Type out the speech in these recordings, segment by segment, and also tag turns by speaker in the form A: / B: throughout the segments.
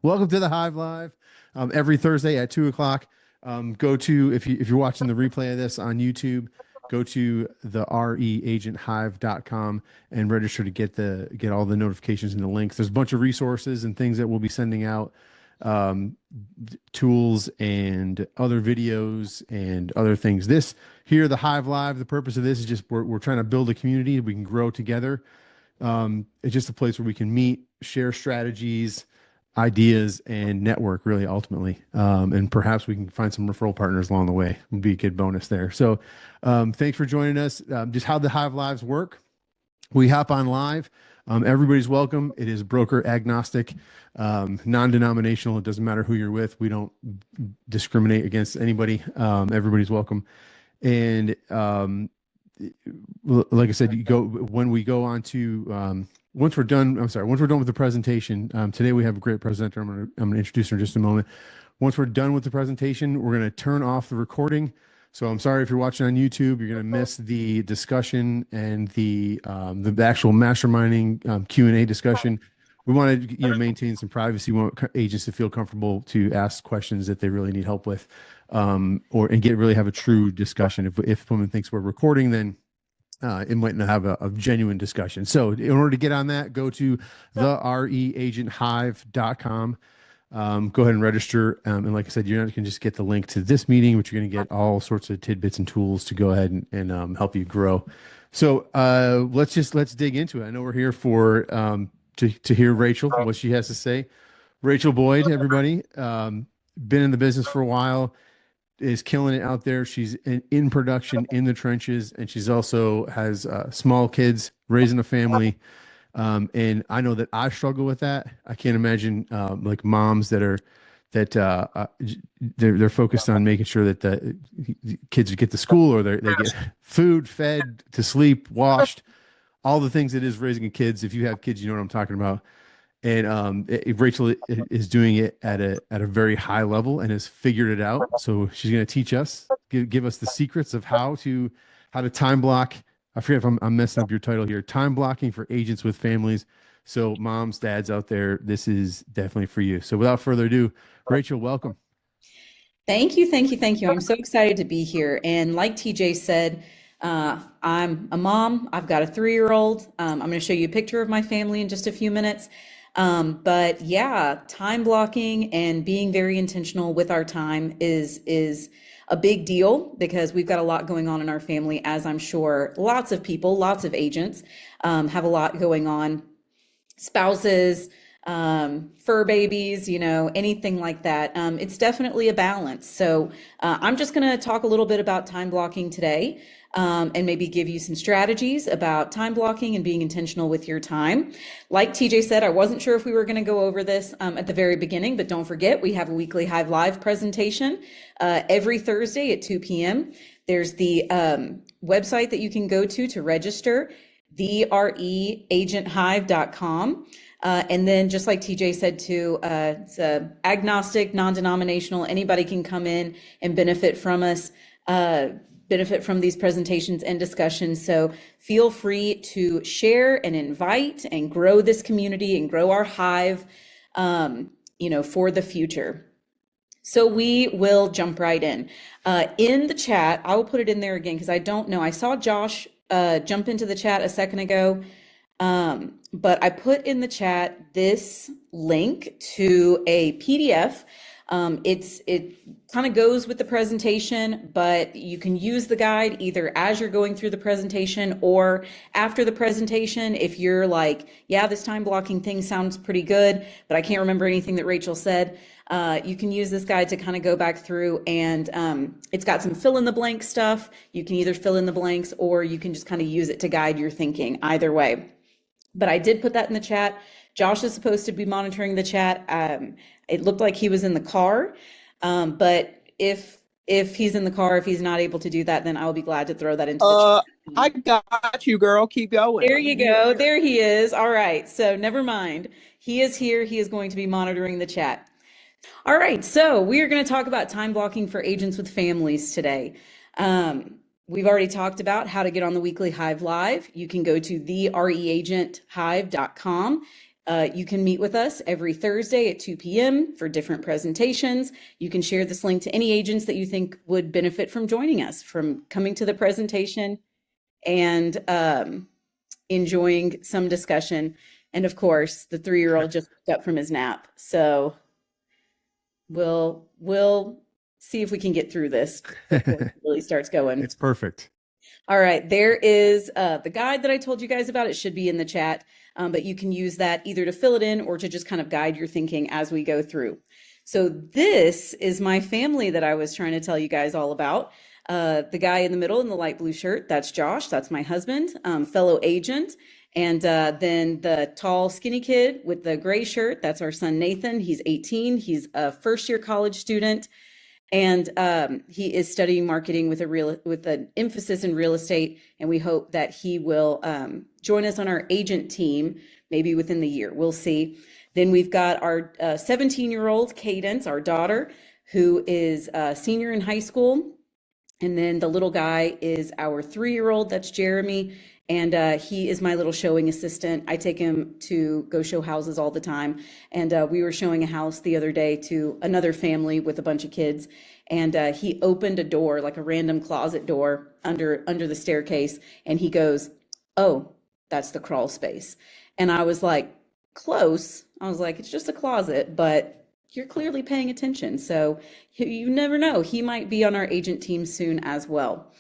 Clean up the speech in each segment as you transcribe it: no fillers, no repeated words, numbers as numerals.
A: Welcome to the Hive Live. Every Thursday at 2 o'clock. Go to if you're watching the replay of this on YouTube, go to the reagenthive.com and register to get all the notifications and the links. There's a bunch of resources and things that we'll be sending out, tools and other videos and other things. This here, the Hive Live, the purpose of this is just we're trying to build a community we can grow together. It's just a place where we can meet, share strategies, ideas, and network really ultimately. And perhaps we can find some referral partners along the way. Would be a good bonus there. So thanks for joining us. Just how the Hive Lives work. We hop on live. Everybody's welcome. It is broker agnostic, non-denominational. It doesn't matter who you're with. We don't discriminate against anybody. Everybody's welcome. And like I said, when we go on to once we're done with the presentation. Today we have a great presenter. I'm gonna introduce her in just a moment. Once we're done with the presentation, we're gonna turn off the recording. So I'm sorry if you're watching on YouTube, you're gonna miss the discussion and the actual masterminding Q&A discussion. We want to maintain some privacy. We want agents to feel comfortable to ask questions that they really need help with, and really have a true discussion. If someone thinks we're recording, then it might not have a genuine discussion. So in order to get on that, go to the reagenthive.com. Go ahead and register. And like I said, you're not going to just get the link to this meeting, but you're going to get all sorts of tidbits and tools to go ahead and help you grow. So let's dig into it. I know we're here for to hear Rachael, what she has to say. Rachael Boyd, everybody, been in the business for a while, is killing it out there. She's in production, in the trenches, and she's also has small kids, raising a family. And I know that I struggle with that. I can't imagine like moms that they're focused on making sure that the kids get to school or they get food, fed, to sleep, washed, all the things it is raising a kids. If you have kids, you know what I'm talking about. And Rachael is doing it at a very high level and has figured it out. So she's going to teach us, give us the secrets of how to time block. I forget if I'm messing up your title here. Time blocking for agents with families. So moms, dads out there, this is definitely for you. So without further ado, Rachael, welcome.
B: Thank you. I'm so excited to be here. And like TJ said, I'm a mom. I've got a 3-year-old. I'm going to show you a picture of my family in just a few minutes. But yeah, time blocking and being very intentional with our time is a big deal because we've got a lot going on in our family, as I'm sure lots of people, lots of agents, have a lot going on. Spouses, fur babies, anything like that. It's definitely a balance. So I'm just going to talk a little bit about time blocking today, and maybe give you some strategies about time blocking and being intentional with your time. Like TJ said, I wasn't sure if we were going to go over this at the very beginning, but don't forget, we have a weekly Hive Live presentation every Thursday at 2 p.m. There's the website that you can go to register, thereagenthive.com. And then just like TJ said too, it's agnostic, non-denominational. Anybody can come in and benefit from us, benefit from these presentations and discussions. So feel free to share and invite and grow this community and grow our Hive, for the future. So we will jump right in. In the chat, I will put it in there again because I don't know. I saw Josh jump into the chat a second ago. But I put in the chat this link to a PDF. It kind of goes with the presentation, but you can use the guide either as you're going through the presentation or after the presentation. If you're like, yeah, this time blocking thing sounds pretty good, but I can't remember anything that Rachael said, you can use this guide to kind of go back through, and it's got some fill in the blank stuff. You can either fill in the blanks or you can just kind of use it to guide your thinking, either way. But I did put that in the chat. Josh is supposed to be monitoring the chat. It looked like he was in the car, but if he's in the car, if he's not able to do that, then I'll be glad to throw that into the chat.
C: I got you, girl. Keep going.
B: There you go. There he is. All right. So never mind. He is here. He is going to be monitoring the chat. All right. So we are going to talk about time blocking for agents with families today. We've already talked about how to get on the weekly Hive Live. You can go to thereagenthive.com. You can meet with us every Thursday at 2 p.m. for different presentations. You can share this link to any agents that you think would benefit from joining us, from coming to the presentation and enjoying some discussion. And of course, the 3-year-old just woke up from his nap. So we'll see if we can get through this before it really starts going.
A: It's perfect.
B: All right, there is the guide that I told you guys about. It should be in the chat, but you can use that either to fill it in or to just kind of guide your thinking as we go through. So this is my family that I was trying to tell you guys all about. The guy in the middle in the light blue shirt, that's Josh. That's my husband, fellow agent. And then the tall, skinny kid with the gray shirt, that's our son, Nathan. He's 18. He's a first-year college student. And he is studying marketing with an emphasis in real estate. And we hope that he will join us on our agent team, maybe within the year. We'll see. Then we've got our 17-year-old Cadence, our daughter, who is a senior in high school. And then the little guy is our 3-year-old, that's Jeremy. And he is my little showing assistant. I take him to go show houses all the time. And we were showing a house the other day to another family with a bunch of kids. And he opened a door, like a random closet door under the staircase. And he goes, "Oh, that's the crawl space." And I was like, close. I was like, it's just a closet, but you're clearly paying attention. So you never know. He might be on our agent team soon as well.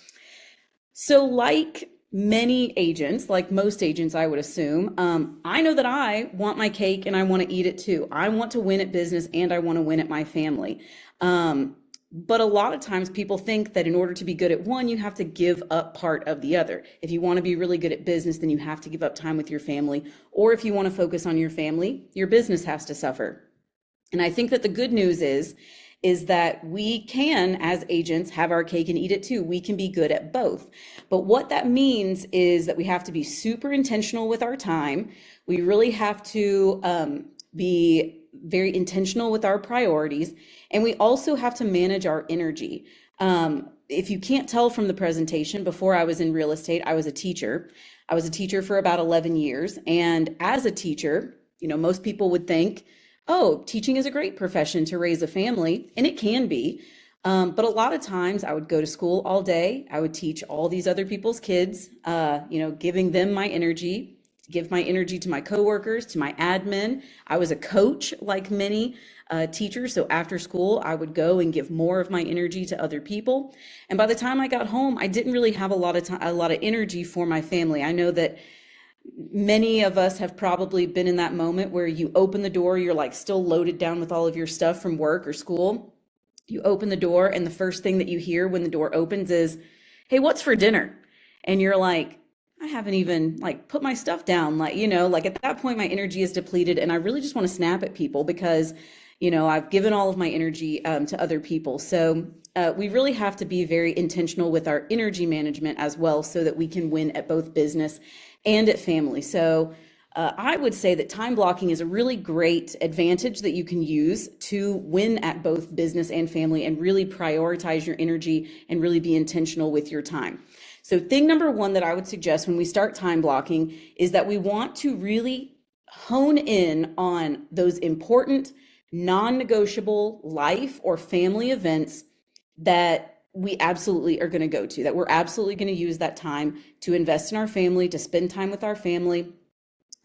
B: So like many agents, like most agents, I would assume, I know that I want my cake and I want to eat it too. I want to win at business and I want to win at my family. But a lot of times people think that in order to be good at one, you have to give up part of the other. If you want to be really good at business, then you have to give up time with your family. Or if you want to focus on your family, your business has to suffer. And I think that the good news is that we can, as agents, have our cake and eat it too. We can be good at both. But what that means is that we have to be super intentional with our time. We really have to be very intentional with our priorities. And we also have to manage our energy. If you can't tell from the presentation, before I was in real estate, I was a teacher. I was a teacher for about 11 years. And as a teacher, most people would think, oh, teaching is a great profession to raise a family, and it can be. But a lot of times I would go to school all day. I would teach all these other people's kids, giving them my energy, give my energy to my coworkers, to my admin. I was a coach like many teachers. So after school, I would go and give more of my energy to other people. And by the time I got home, I didn't really have a lot of energy for my family. I know that many of us have probably been in that moment where you open the door, you're like still loaded down with all of your stuff from work or school. You open the door and the first thing that you hear when the door opens is, "Hey, what's for dinner?" And you're like, I haven't even put my stuff down. At that point, my energy is depleted and I really just want to snap at people because, I've given all of my energy to other people. So we really have to be very intentional with our energy management as well so that we can win at both business and at family. So I would say that time blocking is a really great advantage that you can use to win at both business and family and really prioritize your energy and really be intentional with your time. So thing number one that I would suggest when we start time blocking is that we want to really hone in on those important non-negotiable life or family events that we absolutely are going to go to, that we're absolutely going to use that time to invest in our family, to spend time with our family.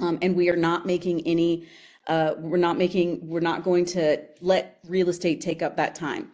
B: And we are not making any, we're not going to let real estate take up that time.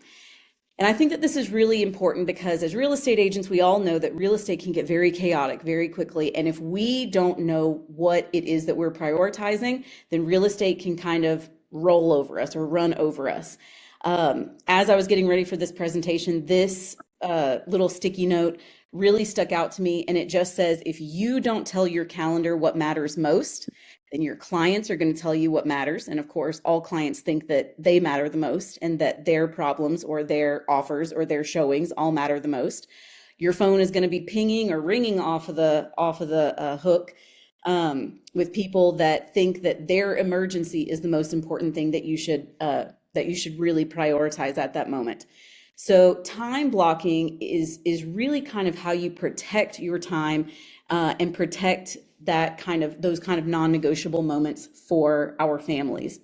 B: And I think that this is really important because as real estate agents, we all know that real estate can get very chaotic very quickly. And if we don't know what it is that we're prioritizing, then real estate can kind of roll over us or run over us. As I was getting ready for this presentation, this little sticky note really stuck out to me. And it just says, if you don't tell your calendar what matters most, then your clients are going to tell you what matters. And of course, all clients think that they matter the most and that their problems or their offers or their showings all matter the most. Your phone is going to be pinging or ringing off of the hook with people that think that their emergency is the most important thing that you should really prioritize at that moment. So time blocking is really kind of how you protect your time and protect those kind of non-negotiable moments for our families.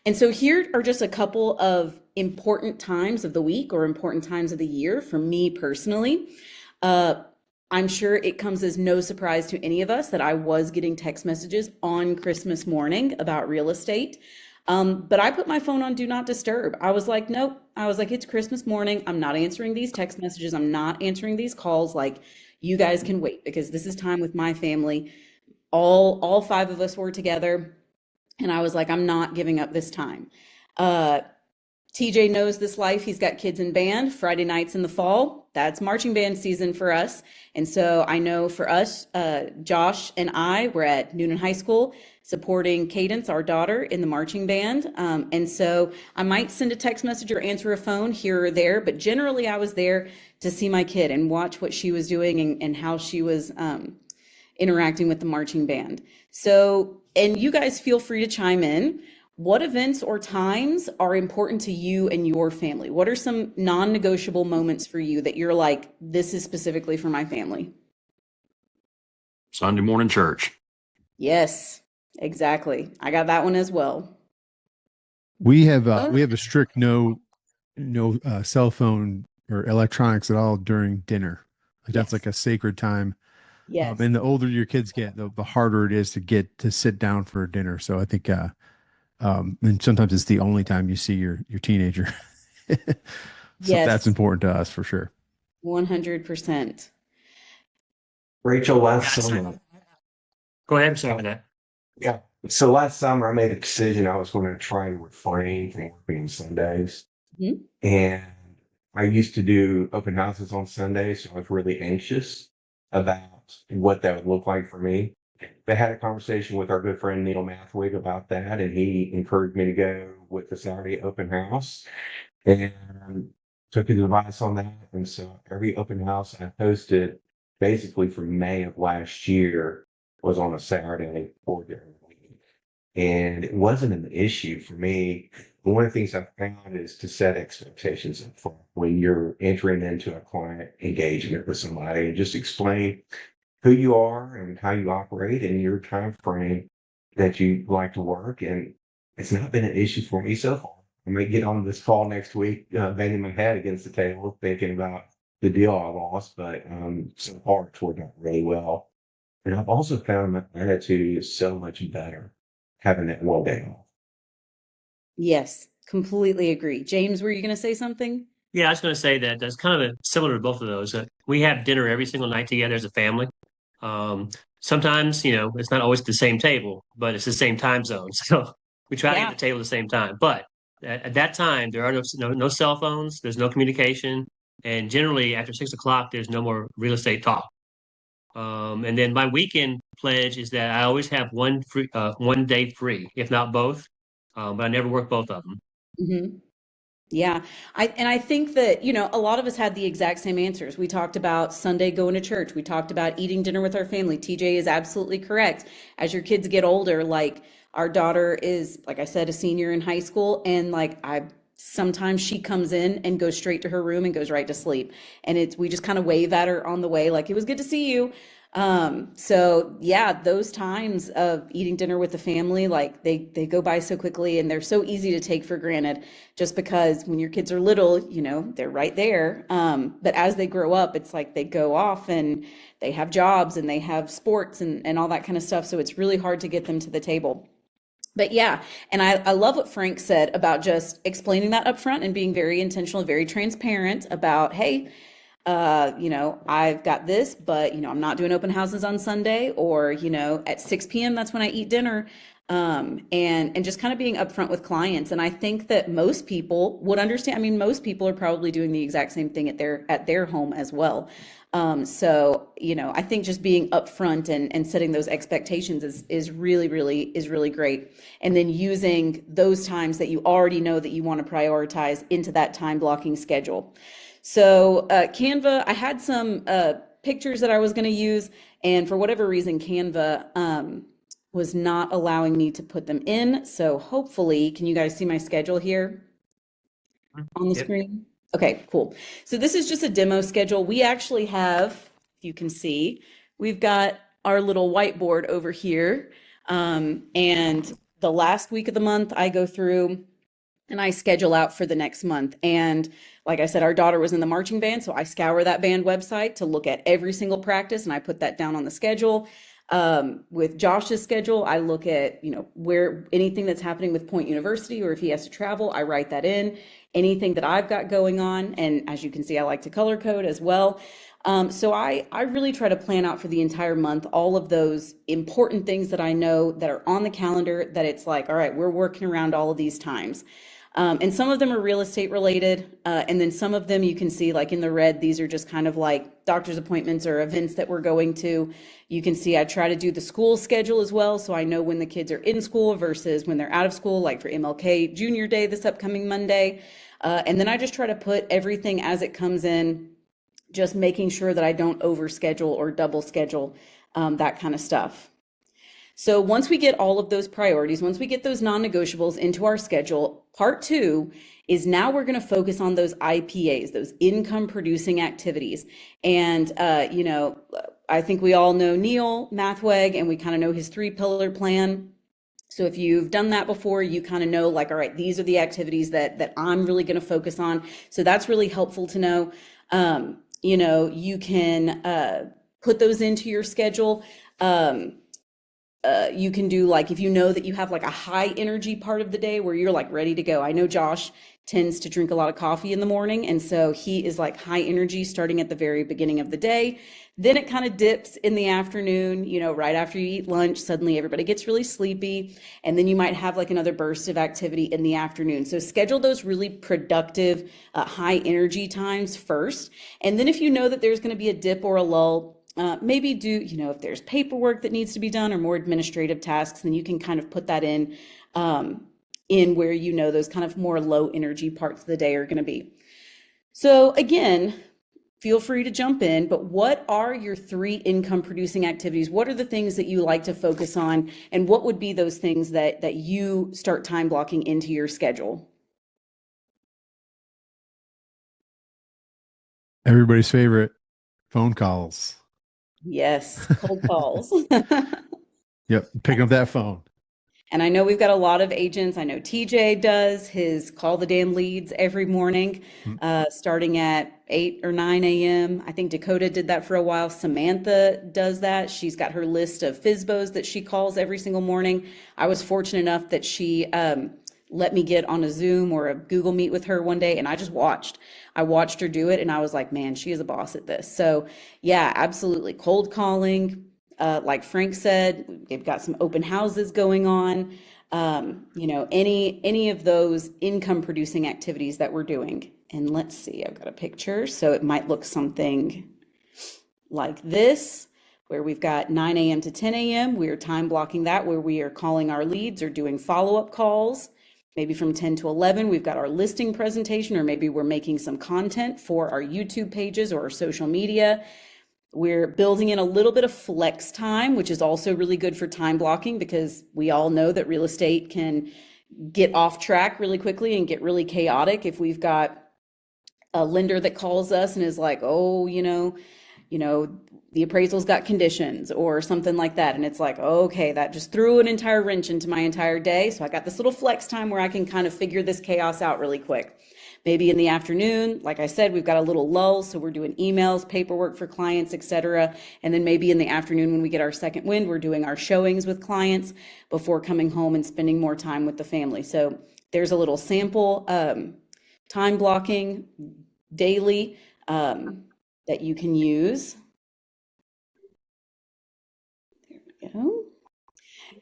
B: And so here are just a couple of important times of the week or important times of the year for me personally. I'm sure it comes as no surprise to any of us that I was getting text messages on Christmas morning about real estate. But I put my phone on do not disturb. I was like, nope. I was like, it's Christmas morning. I'm not answering these text messages. I'm not answering these calls. Like, you guys can wait because this is time with my family. All five of us were together. And I was like, I'm not giving up this time. TJ knows this life. He's got kids in band. Friday nights in the fall, that's marching band season for us. And so I know for us, Josh and I were at Noonan High School supporting Cadence, our daughter, in the marching band. And so I might send a text message or answer a phone here or there, but generally I was there to see my kid and watch what she was doing and how she was interacting with the marching band. So, and you guys feel free to chime in. What events or times are important to you and your family? What are some non-negotiable moments for you that you're like, this is specifically for my family?
D: Sunday morning church.
B: Yes, exactly. I got that one as well.
A: We have a strict no cell phone or electronics at all during dinner. Like that's like a sacred time.
B: Yes.
A: And the older your kids get, the harder it is to get to sit down for a dinner. So I think and sometimes it's the only time you see your teenager. So
B: Yes.
A: that's important to us for sure.
B: 100%.
E: Rachel, last summer,
F: Go ahead and start with that.
E: yeah. So last summer, I made a decision I was going to try and refrain from working Sundays.
B: Mhm.
E: And I used to do open houses on Sundays, so I was really anxious about what that would look like for me. I had a conversation with our good friend Neil Mathwig about that, and he encouraged me to go with the Saturday open house and took his advice on that. And so every open house I hosted basically from May of last year was on a Saturday or during the week. And it wasn't an issue for me. One of the things I found is to set expectations up front when you're entering into a client engagement with somebody and just explain who you are and how you operate and your time frame that you like to work. And it's not been an issue for me so far. I may get on this call next week, banging my head against the table, thinking about the deal I lost, but so far it's worked out really well. And I've also found my attitude is so much better having that one day off.
B: Yes, completely agree. James, were you going to say something?
F: Yeah, I was going to say that that's kind of similar to both of those. We have dinner every single night together as a family. Sometimes, it's not always the same table, but it's the same time zone. So we try to get the table at the same time. But at that time, there are no cell phones, there's no communication. And generally, after 6 o'clock, there's no more real estate talk. And then my weekend pledge is that I always have one day free, if not both. But I never work both of them.
B: Mm-hmm. Yeah. I think that, a lot of us had the exact same answers. We talked about Sunday going to church. We talked about eating dinner with our family. TJ is absolutely correct. As your kids get older, like our daughter is, like I said, a senior in high school. And like sometimes she comes in and goes straight to her room and goes right to sleep. And we just kind of wave at her on the way, like, it was good to see you. So yeah, those times of eating dinner with the family, like they go by so quickly and they're so easy to take for granted just because when your kids are little, they're right there. But as they grow up, it's like they go off and they have jobs and they have sports and all that kind of stuff. So it's really hard to get them to the table. But yeah, and I love what Frank said about just explaining that up front and being very intentional, very transparent about, hey, I've got this, but, I'm not doing open houses on Sunday or, at 6 p.m. that's when I eat dinner. And just kind of being upfront with clients. And I think that most people would understand. I mean, most people are probably doing the exact same thing at their home as well. So, I think just being upfront and setting those expectations is really great. And then using those times that you already know that you want to prioritize into that time blocking schedule. So Canva, I had some pictures that I was going to use, and for whatever reason, Canva was not allowing me to put them in. So hopefully, can you guys see my schedule here on the screen? Okay, cool. So this is just a demo schedule. We actually have, if you can see, we've got our little whiteboard over here. And the last week of the month, I go through and I schedule out for the next month. And like I said, our daughter was in the marching band, so I scour that band website to look at every single practice, and I put that down on the schedule. With Josh's schedule, I look at, where anything that's happening with Point University, or if he has to travel, I write that in. Anything that I've got going on, and as you can see, I like to color code as well. So I really try to plan out for the entire month all of those important things that I know that are on the calendar, that it's like, all right, we're working around all of these times. And some of them are real estate related. And then some of them you can see like in the red, these are just kind of like doctor's appointments or events that we're going to. You can see I try to do the school schedule as well. So I know when the kids are in school versus when they're out of school, like for MLK Junior Day this upcoming Monday. And then I just try to put everything as it comes in, just making sure that I don't overschedule or double schedule, that kind of stuff. So once we get all of those priorities, once we get those non-negotiables into our schedule, part 2 is now we're going to focus on those IPAs, those income producing activities. And, I think we all know Neil Mathweg, and we kind of know his 3-pillar plan. So if you've done that before, you kind of know like, all right, these are the activities that I'm really going to focus on. So that's really helpful to know. You can put those into your schedule. You can do like, if you know that you have like a high energy part of the day where you're like ready to go. I know Josh tends to drink a lot of coffee in the morning. And so he is like high energy starting at the very beginning of the day. Then it kind of dips in the afternoon, right after you eat lunch, suddenly everybody gets really sleepy. And then you might have like another burst of activity in the afternoon. So schedule those really productive, high energy times first. And then if you know that there's going to be a dip or a lull, maybe do, if there's paperwork that needs to be done or more administrative tasks, then you can kind of put that in where those kind of more low energy parts of the day are going to be. So again, feel free to jump in, but what are your 3 income producing activities? What are the things that you like to focus on? And what would be those things that you start time blocking into your schedule?
A: Everybody's favorite, phone calls.
B: Yes, cold calls.
A: Yep, picking up that phone.
B: And I know we've got a lot of agents. I know TJ does his call the damn leads every morning, starting at 8 or 9 a.m. I think Dakota did that for a while. Samantha does that. She's got her list of FSBOs that she calls every single morning. I was fortunate enough that she let me get on a Zoom or a Google Meet with her one day, and I just watched. I watched her do it, and I was like, man, she is a boss at this. So yeah, absolutely. Cold calling. Like Frank said, they've got some open houses going on. Any of those income producing activities that we're doing. And let's see, I've got a picture. So it might look something like this, where we've got 9 a.m. to 10 a.m. We are time blocking that, where we are calling our leads or doing follow-up calls. Maybe from 10 to 11, we've got our listing presentation, or maybe we're making some content for our YouTube pages or our social media. We're building in a little bit of flex time, which is also really good for time blocking, because we all know that real estate can get off track really quickly and get really chaotic if we've got a lender that calls us and is like, oh, the appraisal's got conditions or something like that. And it's like, okay, that just threw an entire wrench into my entire day. So I got this little flex time where I can kind of figure this chaos out really quick. Maybe in the afternoon, like I said, we've got a little lull, so we're doing emails, paperwork for clients, etc. And then maybe in the afternoon, when we get our second wind, we're doing our showings with clients before coming home and spending more time with the family. So there's a little sample time blocking daily that you can use. There we go.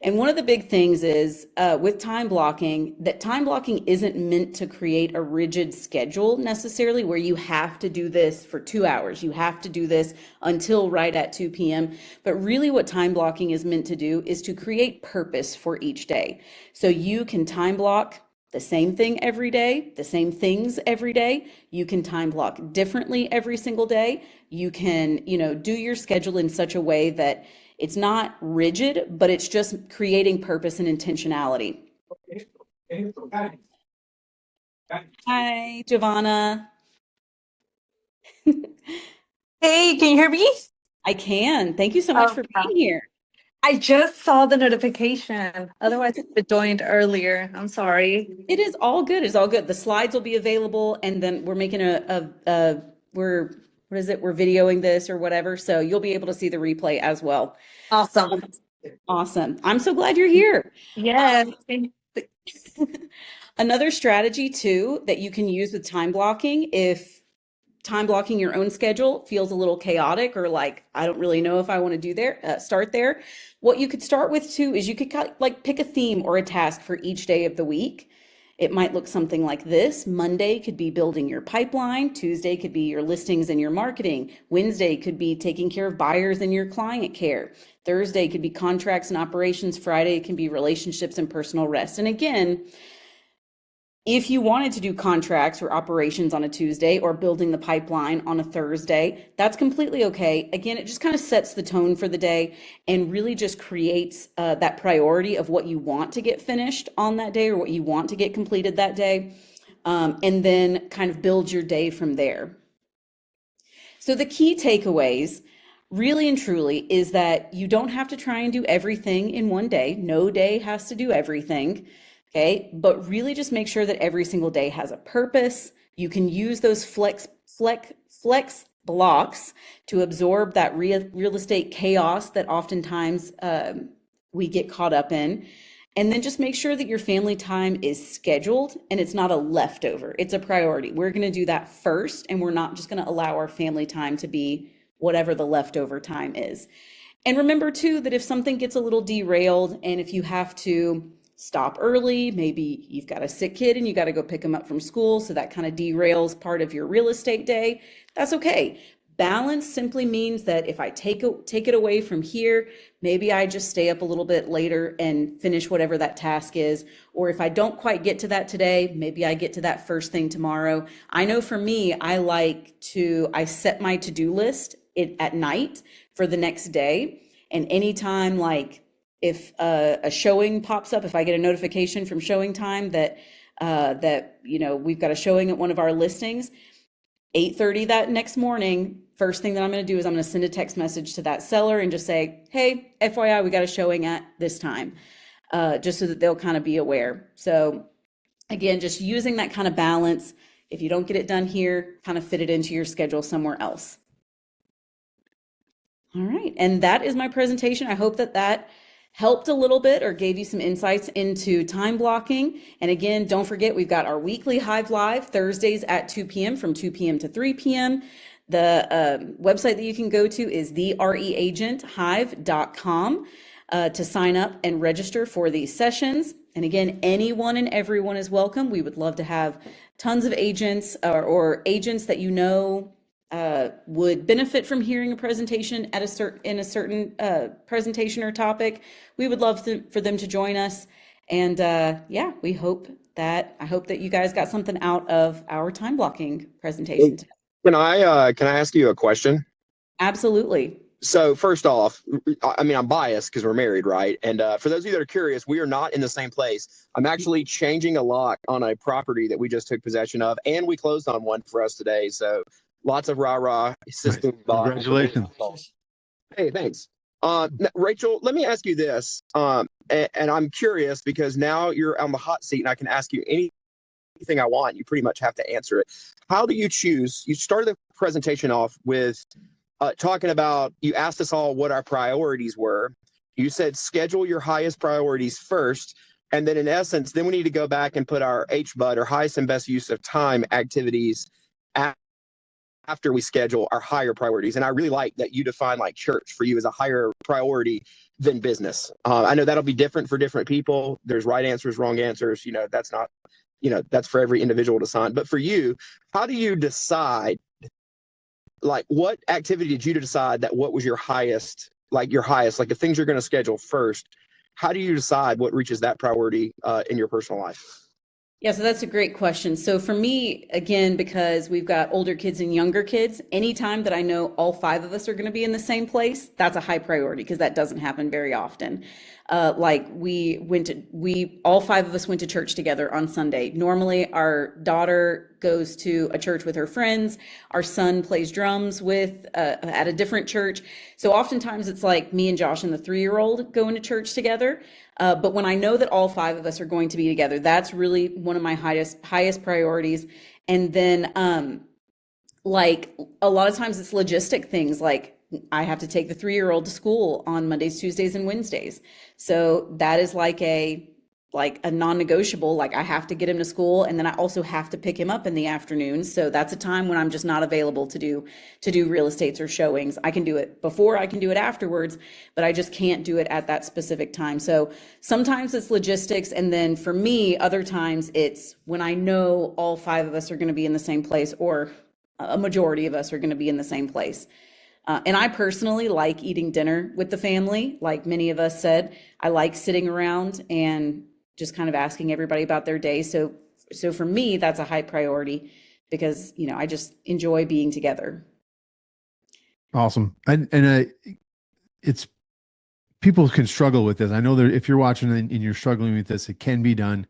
B: And one of the big things is with time blocking, that time blocking isn't meant to create a rigid schedule necessarily, where you have to do this for 2 hours. You have to do this until right at 2 p.m. But really what time blocking is meant to do is to create purpose for each day. So you can time block the same thing every day, the same things every day. You can time block differently every single day. You can, do your schedule in such a way that it's not rigid, but it's just creating purpose and intentionality. Hi, Giovanna.
D: Hey, can you hear me?
B: I can. Thank you so much for
D: Yeah.
B: being here.
D: I just saw the notification. Otherwise, I would have joined earlier. I'm sorry.
B: It is all good. It's all good. The slides will be available, and then we're making what is it? We're videoing this or whatever, so you'll be able to see the replay as well.
D: Awesome.
B: Awesome. I'm so glad you're here.
D: Yes.
B: Another strategy too that you can use with time blocking, if time blocking your own schedule feels a little chaotic or like I don't really know if I want to do start there. What you could start with too is you could like pick a theme or a task for each day of the week. It might look something like this. Monday could be building your pipeline. Tuesday could be your listings and your marketing. Wednesday could be taking care of buyers and your client care. Thursday could be contracts and operations. Friday can be relationships and personal rest. And again, if you wanted to do contracts or operations on a Tuesday or building the pipeline on a Thursday, that's completely okay. Again, it just kind of sets the tone for the day and really just creates that priority of what you want to get finished on that day or what you want to get completed that day, and then kind of build your day from there. So the key takeaways, really and truly, is that you don't have to try and do everything in one day. No day has to do everything. Okay, but really just make sure that every single day has a purpose. You can use those flex blocks to absorb that real estate chaos that oftentimes we get caught up in. And then just make sure that your family time is scheduled and it's not a leftover. It's a priority. We're going to do that first, and we're not just going to allow our family time to be whatever the leftover time is. And remember too that if something gets a little derailed and if you have to stop early, maybe you've got a sick kid and you got to go pick them up from school, so that kind of derails part of your real estate day, that's okay. Balance simply means that if I take it away from here, maybe I just stay up a little bit later and finish whatever that task is. Or if I don't quite get to that today, maybe I get to that first thing tomorrow. I know for me, I set my to-do list at night for the next day. And anytime, like if a showing pops up, if I get a notification from Showing Time that we've got a showing at one of our listings, 8:30 that next morning, first thing that I'm going to do is I'm going to send a text message to that seller and just say, hey, FYI, we got a showing at this time, just so that they'll kind of be aware. So again, just using that kind of balance. If you don't get it done here, kind of fit it into your schedule somewhere else. All right, and that is my presentation. I hope that helped a little bit or gave you some insights into time blocking. And again, don't forget, we've got our weekly Hive Live Thursdays at 2 p.m. from 2 p.m. to 3 p.m. The website that you can go to is thereagenthive.com to sign up and register for these sessions. And again, anyone and everyone is welcome. We would love to have tons of agents or agents that you know would benefit from hearing a presentation in a certain presentation or topic. We would love for them to join us. And I hope that you guys got something out of our time blocking presentation today.
G: Can I ask you a question?
B: Absolutely.
G: So first off, I mean, I'm biased because we're married, right? And for those of you that are curious, we are not in the same place. I'm actually changing a lock on a property that we just took possession of, and we closed on one for us today. So lots of rah-rah system.
A: Congratulations.
G: Hey, thanks. Rachel, let me ask you this. And I'm curious because now you're on the hot seat and I can ask you anything I want. You pretty much have to answer it. How do you choose? You started the presentation off with talking about, you asked us all what our priorities were. You said schedule your highest priorities first. And then in essence, then we need to go back and put our HBUD or highest and best use of time activities after we schedule our higher priorities. And I really like that you define like church for you as a higher priority than business. I know that'll be different for different people. There's right answers, wrong answers. That's not, that's for every individual to decide. But for you, how do you decide, like what activity did you decide that what was your highest, like the things you're going to schedule first? How do you decide what reaches that priority in your personal life?
B: Yeah, so that's a great question. So for me, again, because we've got older kids and younger kids, anytime that I know all 5 of us are going to be in the same place, that's a high priority because that doesn't happen very often. Like we all five of us went to church together on Sunday. Normally our daughter goes to a church with her friends. Our son plays drums at a different church. So oftentimes it's like me and Josh and the 3-year-old going to church together. But when I know that all five of us are going to be together, that's really one of my highest priorities. And then, like a lot of times it's logistic things, like I have to take the 3-year-old to school on Mondays, Tuesdays, and Wednesdays. So that is like a non-negotiable. Like I have to get him to school, and then I also have to pick him up in the afternoon. So that's a time when I'm just not available to do real estates or showings. I can do it before, I can do it afterwards, but I just can't do it at that specific time. So sometimes it's logistics, and then for me, other times it's when I know all five of us are going to be in the same place, or a majority of us are going to be in the same place. And I personally like eating dinner with the family. Like many of us said, I like sitting around and just kind of asking everybody about their day. So for me, that's a high priority because, I just enjoy being together.
A: Awesome. And it's, people can struggle with this. I know that if you're watching and you're struggling with this, it can be done.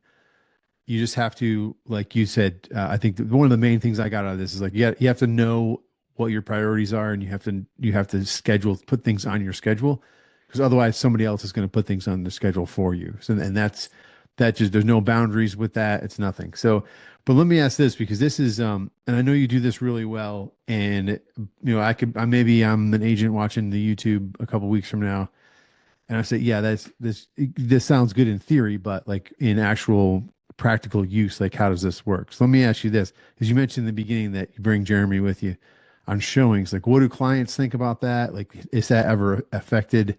A: You just have to, like you said, I think one of the main things I got out of this is like, you have to know what your priorities are, and you have to put things on your schedule, because otherwise somebody else is going to put things on the schedule for you. So, and that just, there's no boundaries with that. It's nothing. So, but let me ask this, because this is, and I know you do this really well, and maybe I'm an agent watching the YouTube a couple weeks from now, and I say, yeah, this sounds good in theory, but like in actual practical use, like how does this work? So let me ask you this, because you mentioned in the beginning that you bring Jeremy with you on showings. Like, what do clients think about that? Like, is that ever affected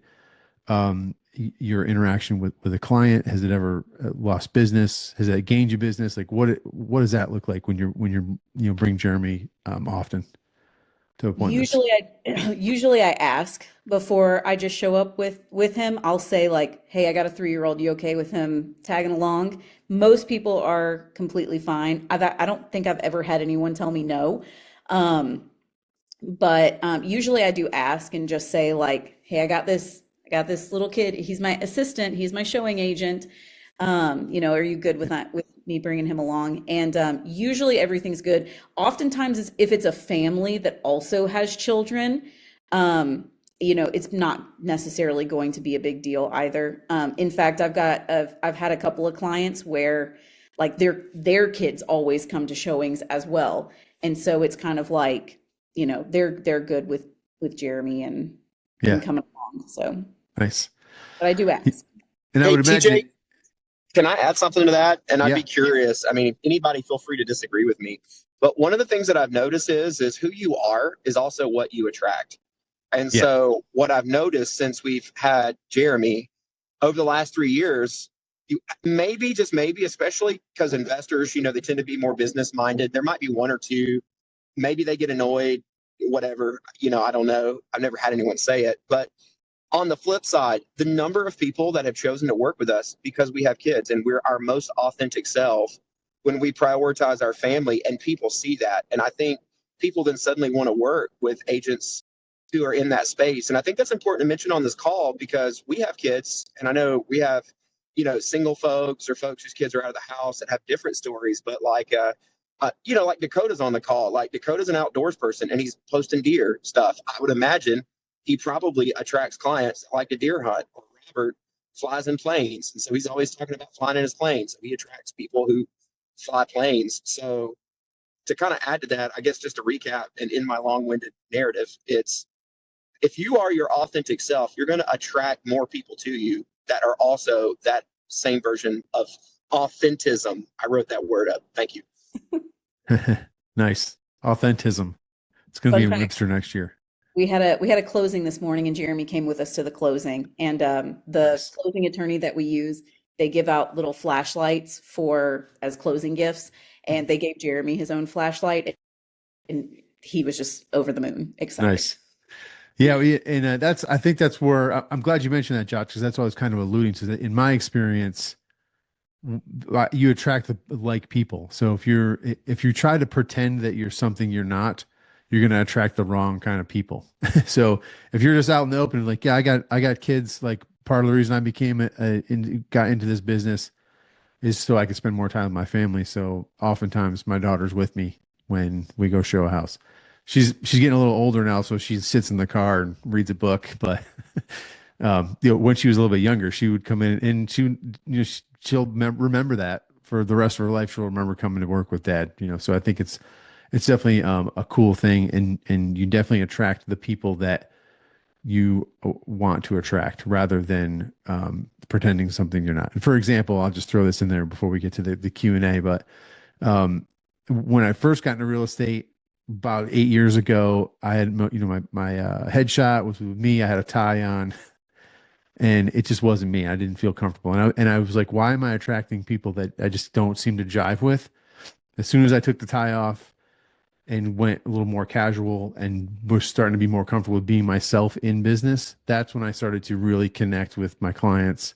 A: your interaction with a client? Has it ever lost business? Has it gained you business? Like, what does that look like when you're bring Jeremy often to appointments?
B: Usually I ask before I just show up with him. I'll say like, hey, I got a 3-year-old. You okay with him tagging along? Most people are completely fine. I don't think I've ever had anyone tell me no. But usually I do ask and just say like, hey, I got this little kid. He's my assistant. He's my showing agent. Are you good with that, with me bringing him along? And usually everything's good. Oftentimes if it's a family that also has children, it's not necessarily going to be a big deal either. In fact, I've had a couple of clients where like their kids always come to showings as well. And so it's kind of like, they're good with Jeremy and coming along. So
A: nice.
B: But I do ask.
A: And I would imagine,
G: TJ, can I add something to that? And I'd be curious. I mean, anybody feel free to disagree with me. But one of the things that I've noticed is who you are is also what you attract. And so what I've noticed since we've had Jeremy over the last 3 years, maybe, especially because investors, they tend to be more business minded. There might be one or two, maybe they get annoyed, whatever, I don't know. I've never had anyone say it. But on the flip side, the number of people that have chosen to work with us because we have kids and we're our most authentic self when we prioritize our family, and people see that. And I think people then suddenly want to work with agents who are in that space. And I think that's important to mention on this call because we have kids, and I know we have, single folks or folks whose kids are out of the house that have different stories. But like Dakota's on the call. Like Dakota's an outdoors person and he's posting deer stuff. I would imagine he probably attracts clients that like to deer hunt. Or Robert flies in planes, and so he's always talking about flying in his plane. So he attracts people who fly planes. So to kind of add to that, I guess just to recap and in my long-winded narrative, it's if you are your authentic self, you're going to attract more people to you that are also that same version of authentism. I wrote that word up. Thank you.
A: Nice. Authentism. It's going to be in Webster next year.
B: We had a closing this morning, and Jeremy came with us to the closing. And the closing attorney that we use, they give out little flashlights as closing gifts, and they gave Jeremy his own flashlight, and he was just over the moon excited.
A: Nice. Yeah, I think that's where I'm glad you mentioned that, Josh, because that's what I was kind of alluding to. That in my experience, you attract the like people. So if you try to pretend that you're something you're not, you're going to attract the wrong kind of people. So if you're just out in the open, like, yeah, I got kids, like part of the reason I got into this business is so I could spend more time with my family. So oftentimes my daughter's with me when we go show a house. She's getting a little older now, so she sits in the car and reads a book. But when she was a little bit younger, she would come in and she'll remember that for the rest of her life. She'll remember coming to work with dad. So I think it's definitely a cool thing, and you definitely attract the people that you want to attract rather than pretending something you're not. For example, I'll just throw this in there before we get to the Q&A, but when I first got into real estate about 8 years ago, I had, my headshot was with me. I had a tie on and it just wasn't me. I didn't feel comfortable. And I was like, why am I attracting people that I just don't seem to jive with? As soon as I took the tie off and went a little more casual and was starting to be more comfortable with being myself in business, that's when I started to really connect with my clients.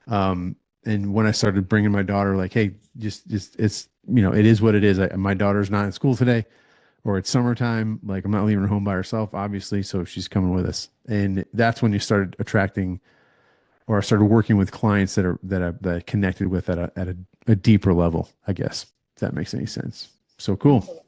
A: And when I started bringing my daughter, like, hey, just it's, it is what it is. My daughter's not in school today, or it's summertime. Like, I'm not leaving her home by herself, obviously. So she's coming with us. And that's when you started attracting, or I started working with clients that I connected with at a deeper level, I guess, if that makes any sense. So cool.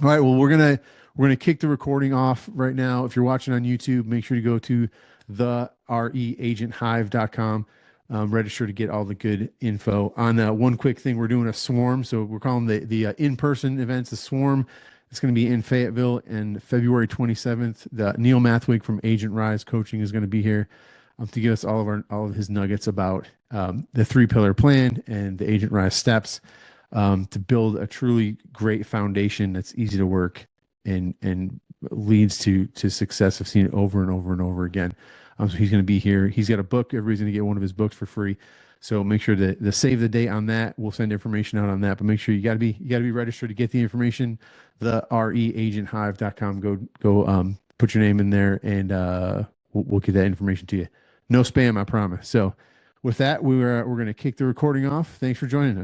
A: All right. Well, we're gonna kick the recording off right now. If you're watching on YouTube, make sure to go to the reagenthive.com. Register to get all the good info. On one quick thing, we're doing a swarm. So we're calling the in-person events the swarm. It's going to be in Fayetteville and February 27th. The Neil Mathwig from Agent Rise Coaching is going to be here to give us all of his nuggets about the 3-pillar plan and the Agent Rise steps to build a truly great foundation that's easy to work and leads to success. I've seen it over and over and over again. So he's going to be here. He's got a book. Everybody's going to get one of his books for free. So make sure to save the date on that. We'll send information out on that, but make sure you got to be registered to get the information. The reagenthive.com. Go put your name in there, and we'll get that information to you. No spam, I promise. So with that, we're going to kick the recording off. Thanks for joining us.